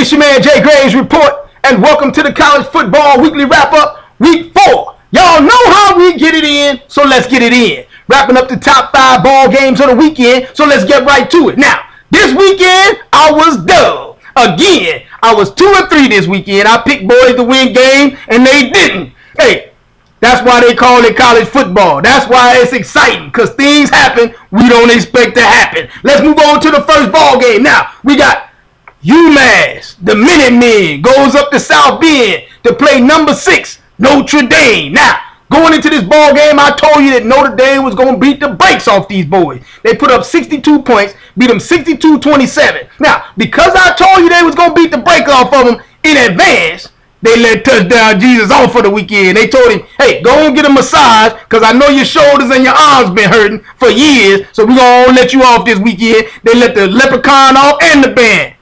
It's your man Jay Graves Report, and welcome to the College Football Weekly Wrap-Up, Week 4. Y'all know how we get it in, so let's get it in. Wrapping up the top 5 ball games of the weekend, so let's get right to it. Now, this weekend, I was dull. Again, I was 2-3 this weekend. I picked boys to win games, and they didn't. Hey, that's why they call it college football. That's why it's exciting, because things happen we don't expect to happen. Let's move on to the first ball game. Now, we got UMass, the Minutemen, goes up to South Bend to play number 6, Notre Dame. Now, going into this ball game, I told you that Notre Dame was going to beat the brakes off these boys. They put up 62 points, beat them 62-27. Now, because I told you they was going to beat the brakes off of them in advance, they let Touchdown Jesus off for the weekend. They told him, hey, go and get a massage, because I know your shoulders and your arms been hurting for years, so we're going to let you off this weekend. They let the leprechaun off and the band.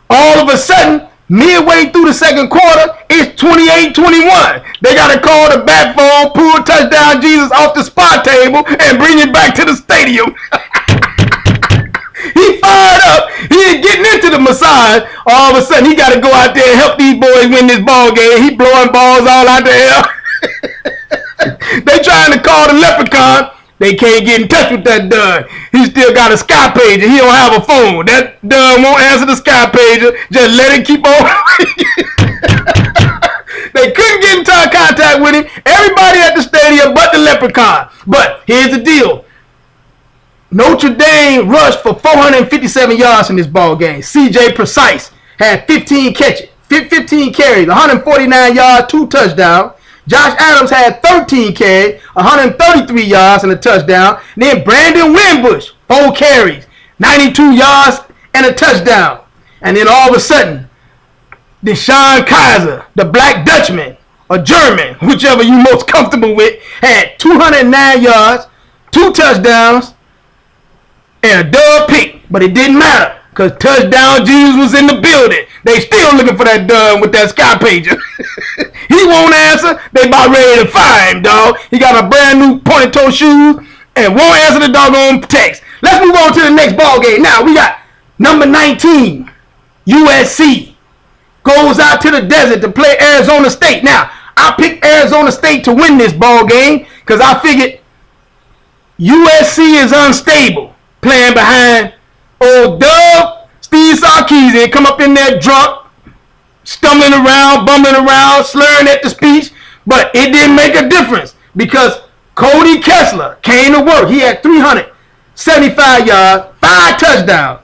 All of a sudden, midway through the second quarter, it's 28-21. They got to call the bat phone, pull Touchdown Jesus off the spot table, and bring it back to the stadium. He fired up. He ain't getting into the massage. All of a sudden, he got to go out there and help these boys win this ball game. He blowing balls all out the air. They trying to call the leprechaun. They can't get in touch with that dud. He still got a sky pager. He don't have a phone. That dud won't answer the sky pager. Just let it keep on. They couldn't get into contact with him. Everybody at the stadium but the leprechaun. But here's the deal. Notre Dame rushed for 457 yards in this ball game. CJ Precise had 15 catches, 15 carries, 149 yards, 2 touchdowns. Josh Adams had 13 carries, 133 yards and a touchdown. Then Brandon Wimbush, 4 carries, 92 yards and a touchdown. And then all of a sudden, Deshaun Kaiser, the Black Dutchman, or German, whichever you most comfortable with, had 209 yards, 2 touchdowns, and a dub pick. But it didn't matter, because Touchdown Jesus was in the building. They still looking for that dub with that sky pager. He won't answer. They about ready to fire him, dog. He got a brand new pointed toe shoes and won't answer the doggone text. Let's move on to the next ball game. Now, we got number 19, USC, goes out to the desert to play Arizona State. Now, I picked Arizona State to win this ball game because I figured USC is unstable, playing behind old Dub, Steve Sarkisian, come up in there drunk, stumbling around, bumbling around, slurring at the speech, but it didn't make a difference because Cody Kessler came to work. He had 375 yards, 5 touchdowns.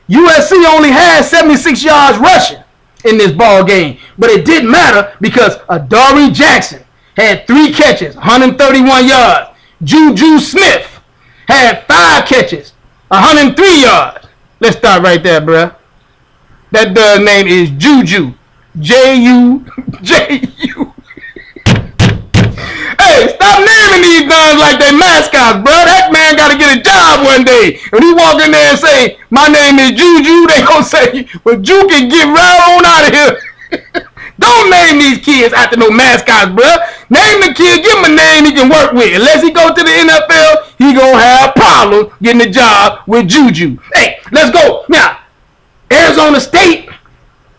USC only had 76 yards rushing in this ball game, but it didn't matter because Adoree Jackson had 3 catches, 131 yards. Juju Smith had 5 catches, 103 yards. Let's start right there, bruh. That dude's name is Juju. J-U-J-U. Hey, stop naming these guns like they mascots, bro. That man got to get a job one day. When he walk in there and say, my name is Juju, they going to say, well, Ju can get right on out of here. Don't name these kids after no mascots, bro. Name the kid, give him a name he can work with. Unless he go to the NFL, he going to have problems getting a job with Juju. Hey, let's go. Now, Arizona State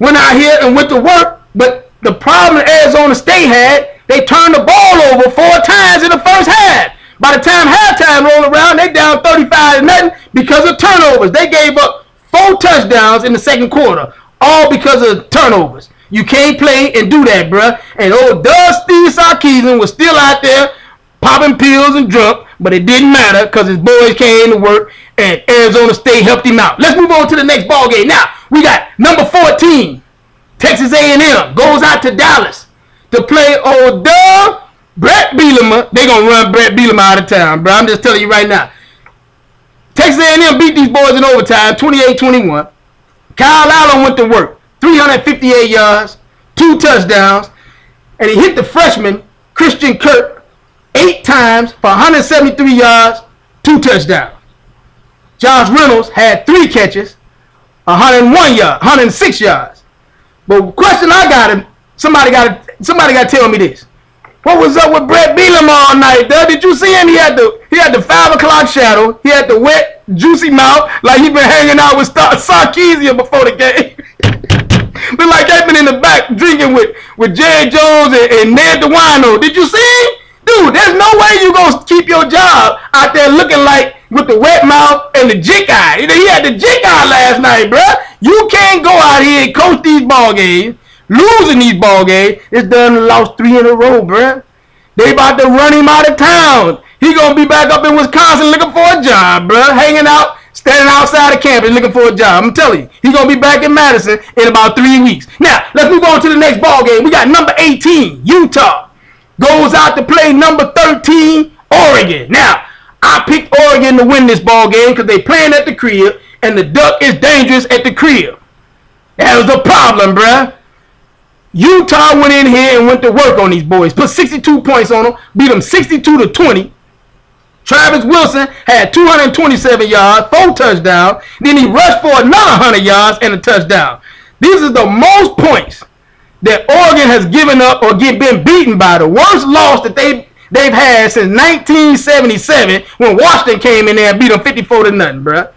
went out here and went to work, but the problem Arizona State had, they turned the ball over 4 times in the first half. By the time halftime rolled around, they down 35-0 because of turnovers. They gave up 4 touchdowns in the second quarter, all because of turnovers. You can't play and do that, bruh. And old Steve Sarkisian was still out there popping pills and drunk, but it didn't matter because his boys came to work and Arizona State helped him out. Let's move on to the next ball game. Now, we got number 14, Texas A&M, goes out to Dallas to play old Brett Bielema. They're going to run Brett Bielema out of town, bro. I'm just telling you right now. Texas A&M beat these boys in overtime, 28-21. Kyle Allen went to work, 358 yards, 2 touchdowns, and he hit the freshman, Christian Kirk, 8 times for 173 yards, 2 touchdowns. Josh Reynolds had 3 catches, 106 yards. But the question I got him, somebody got to tell me this. What was up with Brett Bielema all night, though? Did you see him? He had the 5 o'clock shadow. He had the wet, juicy mouth like he been hanging out with Sarkisian before the game. But with Jerry Jones and Ned the Wino. Did you see him? Dude, there's no way you gonna keep your job out there looking like with the wet mouth and the jick eye. He had the jick eye last night, bruh. You can't go out here and coach these ball games, losing these ball games. It's done lost 3 in a row, bruh. They about to run him out of town. He gonna be back up in Wisconsin looking for a job, bruh. Hanging out, standing outside of campus looking for a job. I'm telling you, he gonna be back in Madison in about 3 weeks. Now, let's move on to the next ball game. We got number 18, Utah. Goes out to play number 13, Oregon. Now, I picked Oregon to win this ball game because they playing at the crib, and the Duck is dangerous at the crib. That was a problem, bruh. Utah went in here and went to work on these boys. Put 62 points on them. Beat them 62-20. Travis Wilson had 227 yards, 4 touchdowns. Then he rushed for another 100 yards and a touchdown. These are the most points that Oregon has given up or been beaten by. The worst loss that they've had since 1977 when Washington came in there and beat them 54-0, bruh.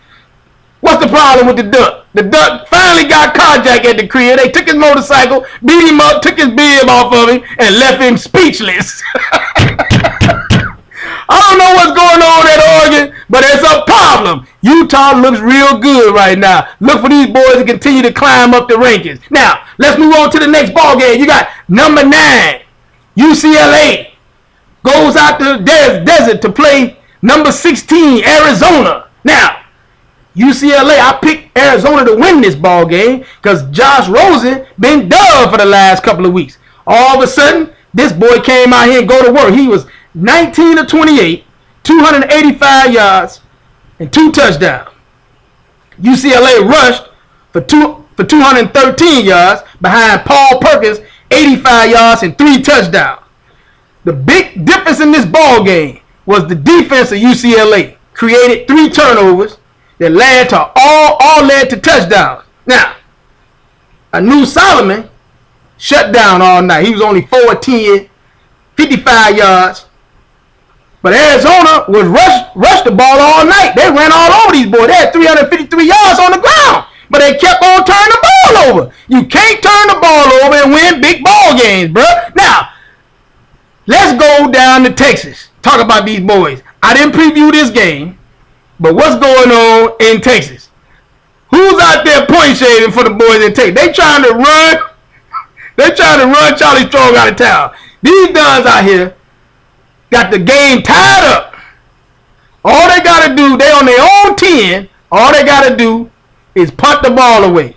What's the problem with the Duck? The Duck finally got carjacked at the crib. They took his motorcycle, beat him up, took his bib off of him, and left him speechless. I don't know what's going on at Oregon, but it's a problem. Utah looks real good right now. Look for these boys to continue to climb up the rankings. Now, let's move on to the next ball game. You got number 9, UCLA. Goes out to the desert to play number 16, Arizona. Now, UCLA, I picked Arizona to win this ball game because Josh Rosen been done for the last couple of weeks. All of a sudden, this boy came out here and go to work. He was 19-28, 285 yards, and 2 touchdowns. UCLA rushed for 213 yards behind Paul Perkins, 85 yards and 3 touchdowns. The big difference in this ball game was the defense of UCLA created 3 turnovers that led to all led to touchdowns. Now, Anu Solomon shut down all night. He was only 4-10, 55 yards. But Arizona was rushed the ball all night. They ran all over these boys. They had 353 yards on the ground. But they kept on turning the ball over. You can't turn the ball over and win big ball games, bro. Now, let's go down to Texas. Talk about these boys. I didn't preview this game, but what's going on in Texas? Who's out there point shading for the boys in Texas? They trying to run. They trying to run Charlie Strong out of town. These guns out here got the game tied up. All they got to do, they on their own 10. All they got to do is punt the ball away.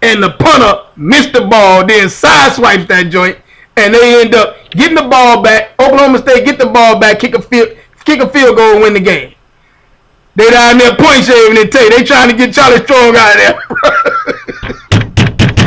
And the punter missed the ball, then sideswipes that joint, and they end up getting the ball back. Oklahoma State get the ball back, kick a field goal and win the game. They down there point shaving and They trying to get Charlie Strong out of there.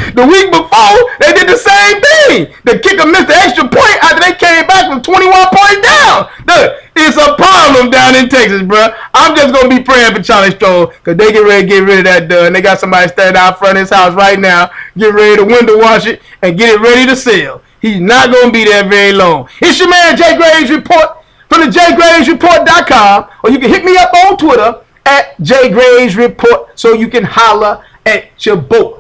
The week before, they did the same thing. The kicker missed the extra point after they came back from 21 points down. Look, it's a problem down in Texas, bro. I'm just going to be praying for Charlie Strong because they get ready to get rid of that done. They got somebody standing out front of his house right now, get ready to window wash it and get it ready to sell. He's not going to be there very long. It's your man, Jay Graves Report from TheJayGravesReport.com, or you can hit me up on Twitter at JayGravesReport so you can holler at your boy.